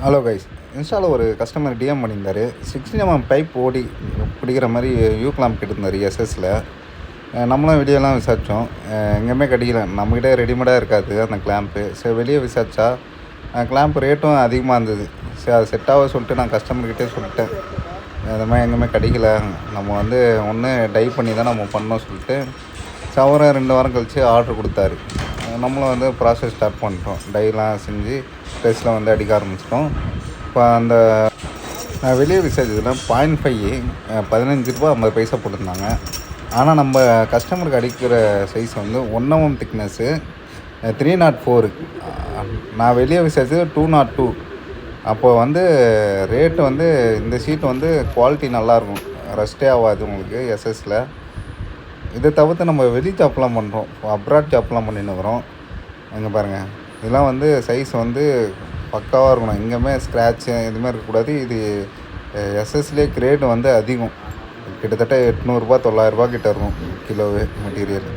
Hello guys, இன்ஸ்டாவில் ஒரு customer DM பண்ணியிருந்தார். 16mm பைப் ஓடி பிடிக்கிற மாதிரி யூ கிளாம்ப் கேட்டிருந்தார் எஸ்எஸில். நம்மளும் வெளியெல்லாம் விசாரித்தோம், எங்கேயுமே கிடைக்கல. நம்மக்கிட்ட ரெடிமேடாக இருக்காது அந்த கிளாம்ப்பு. சரி, வெளியே விசாரித்தா கிளாம்ப் ரேட்டும் அதிகமாக இருந்தது. சரி, அது செட் ஆக சொல்லிட்டு நான் கஸ்டமர்கிட்டே சொல்லிட்டேன், இந்த மாதிரி எங்கேயுமே கிடைக்கல, நம்ம வந்து ஒன்று டை பண்ணி தான் நம்ம பண்ணோம் சொல்லிட்டு. சவரம் 2 வாரம் கழித்து ஆர்டர் கொடுத்தாரு. நம்மளும் வந்து ப்ராசஸ் ஸ்டார்ட் பண்ணிட்டோம். டைலாம் செஞ்சு ட்ரெஸ்ஸில் வந்து அடிக்க ஆரம்பிச்சிட்டோம். இப்போ அந்த வெளியே விசாரிச்சதுலாம் 0.5 15 ரூபா 50 பைசா போட்டிருந்தாங்க. ஆனால் நம்ம கஸ்டமருக்கு அடிக்கிற சைஸ் வந்து 1mm திக்னஸ்ஸு, 304. நான் வெளியே விசாரிச்சது 202. அப்போது வந்து ரேட்டு வந்து இந்த ஷீட் வந்து குவாலிட்டி நல்லாயிருக்கும், ரஸ்ட்டே ஆகாது உங்களுக்கு எஸ்எஸில். இதை தவிர்த்து நம்ம வெளி ஜாப்லாம் பண்ணுறோம், அப்ராட் ஜாப்லாம் பண்ணின்னுக்கிறோம். இங்கே பாருங்கள், இதெல்லாம் வந்து சைஸ் வந்து பக்காவாக இருக்கணும், எங்கேயுமே ஸ்க்ராட்சு இதுமாதிரி இருக்கக்கூடாது. இது எஸ்எஸ்லேயே கிரேடு வந்து அதிகம், கிட்டத்தட்ட 800 ரூபா 900 ரூபா கிட்ட இருக்கும் கிலோவே மெட்டீரியல்.